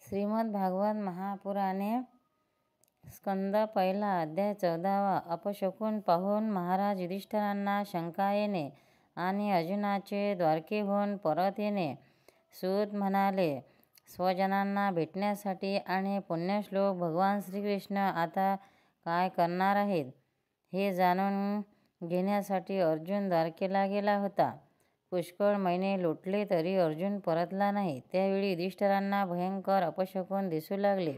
श्रीमद भागवत महापुराणे स्कंद पहिला अध्याय 14वा. अपशकुन पाहून महाराज युधिष्ठिरांना शंका येणे आणि अर्जुनाचे द्वारकेहून परत येणे. सूत म्हणाले, स्वजनांना भेटण्यासाठी आणि पुण्यश्लोक भगवान श्रीकृष्ण आता काय करणार आहेत हे जाणून घेण्यासाठी अर्जुन द्वारकेला गेला होता. पुष्कळ महिने लोटले तरी अर्जुन परतला नाही. त्यावेळी युधिष्ठिरांना भयंकर अपशकुन दिसू लागले.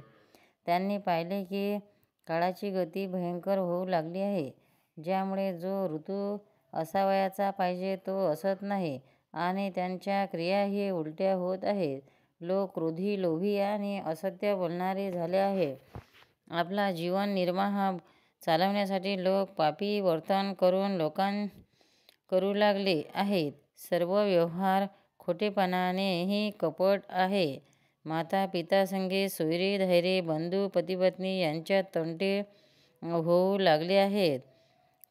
त्यांनी पाहिले की काळाची गती भयंकर होऊ लागली आहे, ज्यामुळे जो ऋतू असावयाचा पाहिजे तो असत नाही आणि त्यांच्या क्रियाही उलट्या होत आहेत. लोक क्रोधी, लोभी आणि असत्य बोलणारे झाले आहे. आपला जीवन निर्वाह चालवण्यासाठी लोक पापी वर्तन करू लागले आहेत. सर्व व्यवहार खोटेपणानेही कपट आहे. माता पिता संगे सोयरे धैर्य, बंधू पतिपत्नी यांच्यात तंटे होऊ लागले आहेत.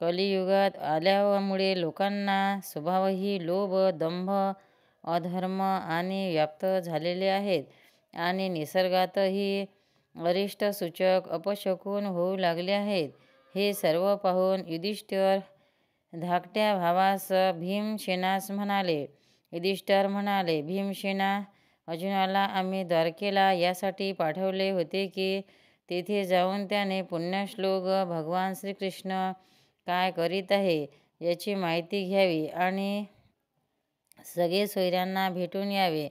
कलियुगात आल्यामुळे लोकांना स्वभावही लोभ, दंभ, अधर्म आणि व्याप्त झालेले आहेत आणि निसर्गातही अरिष्टसूचक अपशकुन होऊ लागले आहेत. हे सर्व पाहून युधिष्ठिर धाकट्या भावास भीमसेनास म्हणाले. युधिष्ठिर म्हणाले, भीमसेना, अर्जुनाला आम्ही द्वारकेला यासाठी पाठवले होते की तेथे जाऊन त्याने पुण्यश्लोक भगवान श्रीकृष्ण काय करीत आहे याची माहिती घ्यावी आणि सगळे सोयऱ्यांना भेटून यावे.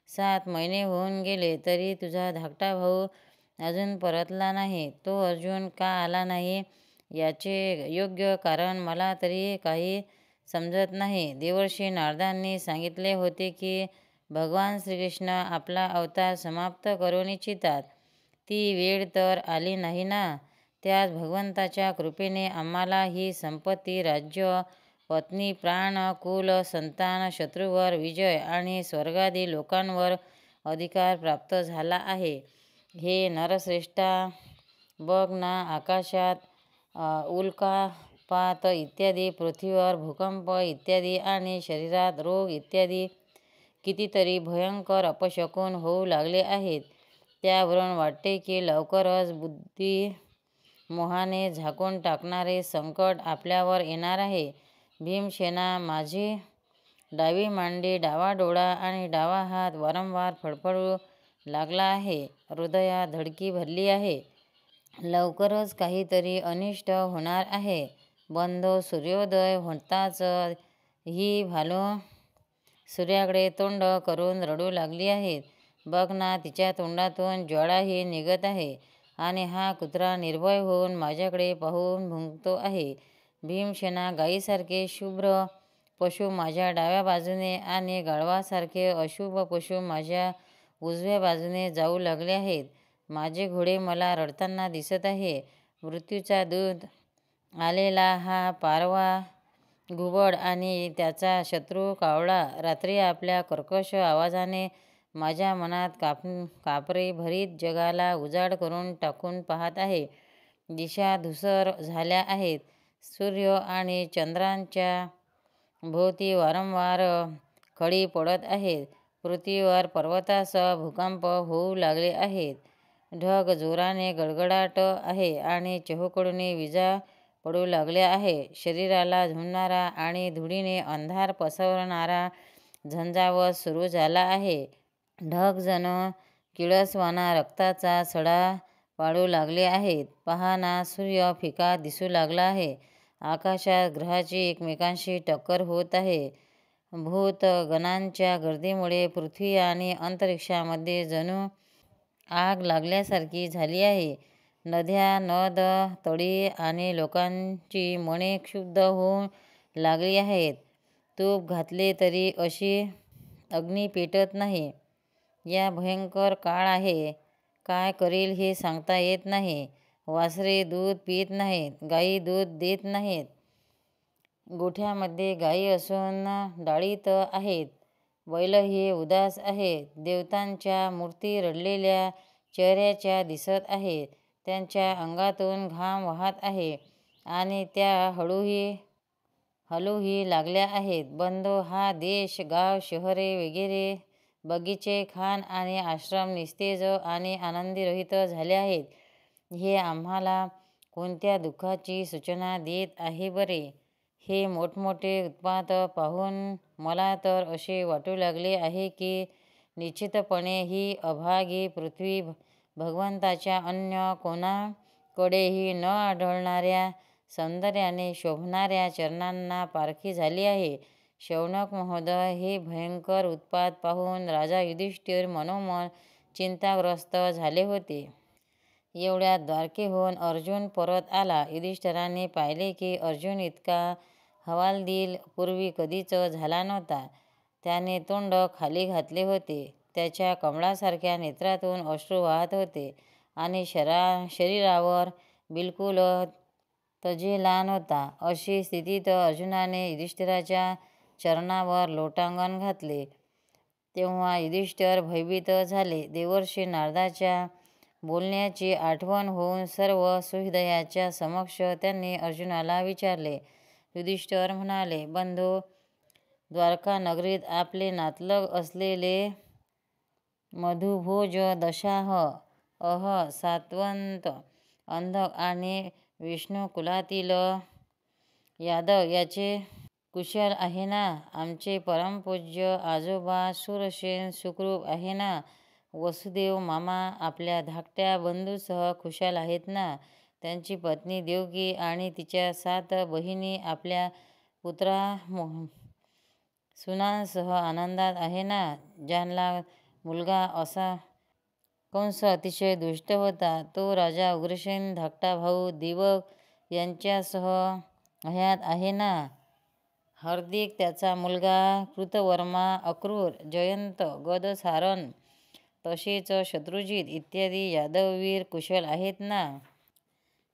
7 महिने होऊन गेले तरी तुझा धाकटा भाऊ अजून परतला नाही. तो अर्जुन का आला नाही याचे योग्य कारण मला तरी काही समजत नाही. देवर्षी नारदांनी सांगितले होते की भगवान श्रीकृष्ण आपला अवतार समाप्त करू इच्छितात. ती वेळ तर आली नाही ना. त्याच भगवंताच्या कृपेने आम्हाला ही संपत्ती, राज्य, पत्नी, प्राण, कुल, संतान, शत्रूवर विजय आणि स्वर्गादी लोकांवर अधिकार प्राप्त झाला आहे. हे नरश्रेष्ठा, बघ ना, आकाशात उल्कापात इत्यादी, पृथ्वीवर भूकंप इत्यादी आणि शरीरात रोग इत्यादी कितीतरी भयंकर अपशकुन होऊ लागले आहेत. त्यावरून वाटते की लवकरच बुद्धिमोहाने झाकून टाकणारे संकट आपल्यावर येणार आहे. भीमसेना, माझी डावी मांडी, डावा डोळा आणि डावा हात वारंवार फडफडू लागला आहे. हृदयात धडकी भरली आहे. लवकरच काहीतरी अनिष्ट होणार आहे. बंधू, सूर्योदय होताच ही भालू सूर्याकडे तोंड करून रडू लागली आहे. बघ ना, तिच्या तोंडातून ज्वाळाही निघत आहे आणि हा कुत्रा निर्भय होऊन माझ्याकडे पाहून भुंकतो आहे. भीमसेना, गायीसारखे शुभ्र पशु माझ्या डाव्या बाजूने आणि गाढवासारखे अशुभ पशु माझ्या उजव्या बाजूने जाऊ लागले आहेत. माझे घोडे मला रडताना दिसत आहे. मृत्यूचा दूत आलेला हा पारवा घुबड आणि त्याचा शत्रू कावळा रात्री आपल्या कर्कश आवाजाने माझ्या मनात कापरे भरीत जगाला उजाड करून टाकून पाहत आहे. दिशा धूसर झाल्या आहेत. सूर्य आणि चंद्राच्या भोवती वारंवार खडी पडत आहेत. पृथ्वीवर पर्वतासह भूकंप होऊ लागले आहेत. ढग जोराने गडगडाट आहे आणि चहूकडून विजा पडू लागल्या आहे. शरीराला झुमणारा आणि धुळीने अंधार पसरवणारा झंझावात सुरू झाला आहे. ढग जणू किळसवाना रक्ताचा सडा पाडू लागले आहेत. पहा ना, सूर्य फिका दिसू लागला आहे. आकाशात ग्रहाची एकमेकांशी टक्कर होत आहे. भूतगणांच्या गर्दीमुळे पृथ्वी आणि अंतरिक्षामध्ये जणू आग लागल्यासारखी झाली आहे. नद्या, नद, तळी आणि लोकांची मने क्षुब्ध होऊ लागली आहेत. तूप घातले तरी अशी अग्नी पेटत नाही. या भयंकर काळ आहे. काय करील हे सांगता येत नाही. वासरे दूध पीत नाहीत, गायी दूध देत नाहीत. गोठ्यामध्ये गायी असून डाळीत आहेत. बैलही उदास आहेत. देवतांच्या मूर्ती रडलेल्या चेहऱ्याच्या दिसत आहेत. त्यांच्या अंगातून घाम वाहत आहे आणि त्या हलूही लागल्या आहेत. बंधू, हा देश, गाव, शहरे वगैरे बगीचे, खान आणि आश्रम निस्तेज आणि आनंदरहित झाले आहेत. हे आम्हाला कोणत्या दुःखाची सूचना देत आहे बरे? हे मोठमोठे उत्पात पाहून मला तर असे वाटू लागले आहे की निश्चितपणे ही अभागी पृथ्वी भगवंताच्या अन्य कोणाकडेही न आढळणाऱ्या सौंदर्याने शोभणाऱ्या चरणांना पारखी झाली आहे. शौनक महोदय, हे भयंकर उत्पात पाहून राजा युधिष्ठिर मनोमन चिंताग्रस्त झाले होते. एवढ्यात द्वारकेहून अर्जुन परत आला. युधिष्ठिराने पाहिले की अर्जुन इतका हवालदिल पूर्वी कधीच झाला नव्हता. त्याने तोंड खाली घातले होते. त्याच्या कमळासारख्या नेत्रातून अश्रू वाहत होते आणि शरीरावर बिलकुल तजेला नव्हता. अशी स्थितीत अर्जुनाने युधिष्ठिराच्या चरणावर लोटांगण घातले. तेव्हा युधिष्ठिर भयभीत झाले. देवर्षी नारदाच्या बोलण्याची आठवण होऊन सर्व सुहृदयाच्या समक्ष त्यांनी अर्जुनाला विचारले. युधिष्ठिर म्हणाले, बंधू, द्वारका नगरीत आपले नातलग असलेले मधुभोज, दशाह, अह, सात्वंत, अंधक आणि विष्णू कुलातील यादव याचे कुशल आहे ना? आमचे परमपूज्य आजोबा शूरसेन सुखरूप आहे ना? वसुदेव मामा आपल्या धाकट्या बंधूसह खुशाल आहेत ना? त्यांची पत्नी देवकी आणि तिच्या 7 बहिणी आपल्या सुनांसह आनंदात आहे ना? ज्यांना मुलगा असा कंस अतिशय दुष्ट होता, तो राजा उग्रसेन धाकटा भाऊ दिवक यांच्यासह हयात आहे ना? हार्दिक, त्याचा मुलगा कृतवर्मा, अक्रूर, जयंत, गद, सारण, तसेच शत्रुजित इत्यादी यादववीर कुशल आहेत ना?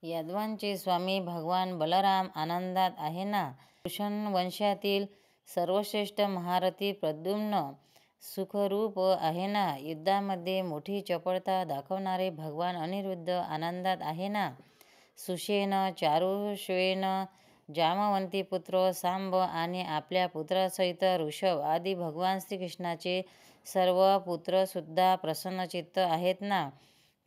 यादवांचे स्वामी भगवान बलराम आनंदात आहे ना? कुशन वंशातील सर्वश्रेष्ठ महारथी प्रद्युम्न सुखरूप आहे ना? युद्धामध्ये मोठी चपळता दाखवणारे भगवान अनिरुद्ध आनंदात आहे ना? सुषेण, चारुश्वेन, जामवंती पुत्र सांब आणि आपल्या पुत्रासहित ऋषभ आदी भगवान श्रीकृष्णाचे सर्व पुत्रसुद्धा प्रसन्नचित्त आहेत ना?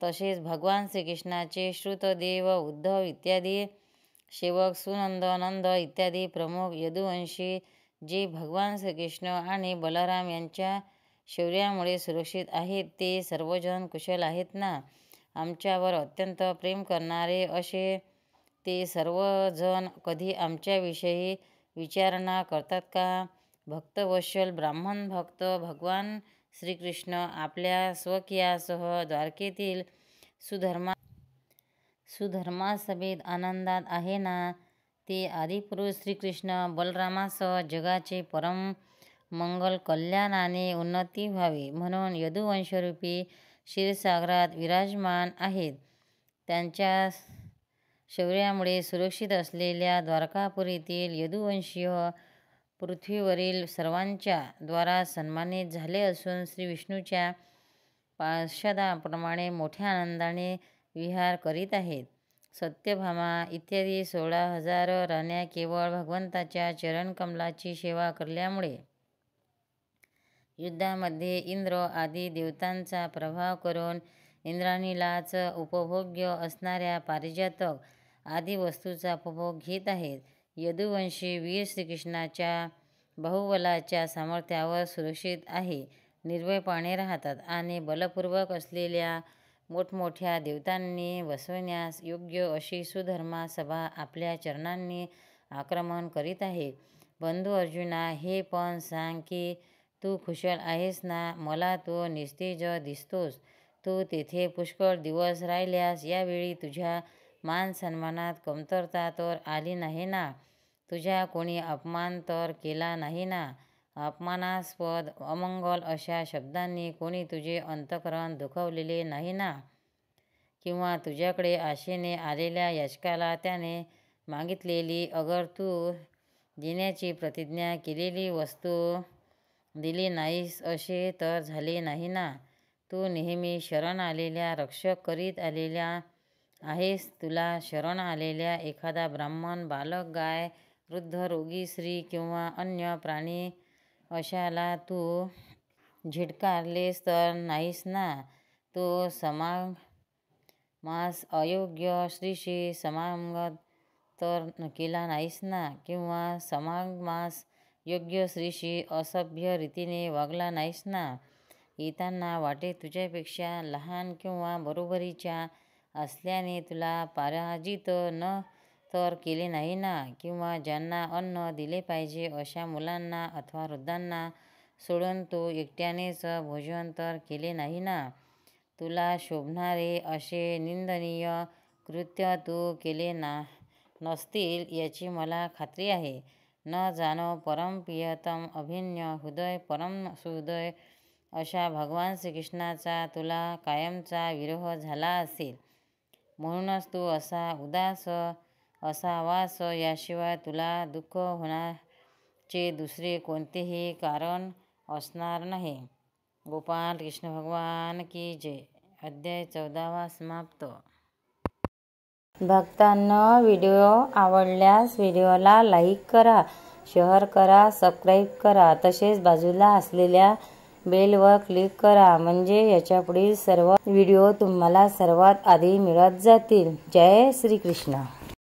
तसेच भगवान श्रीकृष्णाचे श्रुतदेव, उद्धव इत्यादी सेवक, सुनंद, नंद इत्यादी प्रमुख यदुवंशी जे भगवान श्रीकृष्ण आणि बलराम यांच्या शौर्यामुळे सुरक्षित आहेत, ते सर्वजण कुशल आहेत ना? आमच्यावर अत्यंत प्रेम करणारे असे ते सर्वजण कधी आमच्याविषयी विचारणा करतात का? भक्तवत्सल ब्राह्मण भक्त भगवान श्रीकृष्ण आपल्या स्वकीयासह द्वारकेतील सुधर्मासमेत आनंदात आहे ना? ते आदिपुरुष श्रीकृष्ण बलरामासह जगाचे परम मंगल कल्याणाने उन्नती व्हावी म्हणून यदुवंशरूपी क्षीरसागरात विराजमान आहेत. त्यांच्या शौर्यामुळे सुरक्षित असलेल्या द्वारकापुरीतील यदुवंशीय पृथ्वीवरील सर्वांच्या द्वारा सन्मानित झाले असून श्रीविष्णूच्या पार्षदांप्रमाणे मोठ्या आनंदाने विहार करीत आहेत. सत्यभामा इत्यादी 16,000 राण्या केवळ भगवंताच्या चरणकमलाची सेवा केल्यामुळे युद्धामध्ये इंद्र आदी देवतांचा प्रभाव करून इंद्राणीलाच उपभोग्य असणाऱ्या पारिजातक आदी वस्तूचा उपभोग घेत आहेत. यदुवंशी वीर श्रीकृष्णाच्या बाहुबलाच्या सामर्थ्यावर सुरक्षित आहे, निर्भयपणे राहतात आणि बलपूर्वक असलेल्या मोठमोठ्या देवतांनी बसविण्यास योग्य अशी सुधर्मा सभा आपल्या चरणांनी आक्रमण करीत आहे. बंधू अर्जुना, हे पण सांग की तू खुशाल आहेस ना? मला तू निस्तेज दिसतोस. तू तेथे पुष्कळ दिवस राहिल्यास यावेळी तुझ्या मान सन्मानात कमतरता तर आली नाही ना? तुझा कोणी अपमान तर केला नाही ना? अपमानास्पद अमंगल अशा शब्दांनी कोणी तुझे अंतःकरण दुखवलेले नाही ना? किंवा तुझ्याकडे आशेने आलेल्या याचकाला त्याने मागितलेली, अगर तू देण्याची प्रतिज्ञा केलेली वस्तू दिली नाहीस असे तर झाले नाही ना? तू नेहमी शरण आलेल्या रक्षक करीत आलेला आहेस. तुला शरण आलेल्या एखादा ब्राह्मण, बालक, गाय, वृद्ध, रोगी, स्त्री किंवा अन्य प्राणी अशाला तू झिडकारलेस तर नाहीस ना. तो समागमास अयोग्य स्त्रीशी समागम तर केला नाहीस ना, किंवा समागमास योग्य स्त्रीशी असभ्य रीतीने वागला नाहीस ना. येताना वाटेत तुझ्यापेक्षा लहान किंवा बरोबरीच्या असल्याने तुला पराजित न तर केले नाही ना, किंवा ज्यांना अन्न दिले पाहिजे अशा मुलांना अथवा वृद्धांना सोडून तू एकट्यानेच भोजन तर केले नाही ना. तुला शोभणारे असे निंदनीय कृत्य तू केले नसतील याची मला खात्री आहे. न जाणो परम प्रियतम अभिन्य हृदय परम सुहृदय अशा भगवान श्रीकृष्णाचा तुला कायमचा विरह झाला असेल, म्हणूनच तू असा उदास असावास. याशिवाय तुला दुःख होण्याचे दुसरे कोणतेही कारण असणार नाही. गोपाल कृष्ण भगवान की जय. अध्याय 14 समाप्त. भक्तांनो, व्हिडिओ आवडल्यास व्हिडिओला लाईक करा, शेअर करा, सबस्क्राईब करा. तसेच बाजूला असलेल्या बेलवर क्लिक करा, म्हणजे याच्यापुढील सर्व व्हिडिओ तुम्हाला सर्वात आधी मिळत जातील. जय श्री कृष्ण.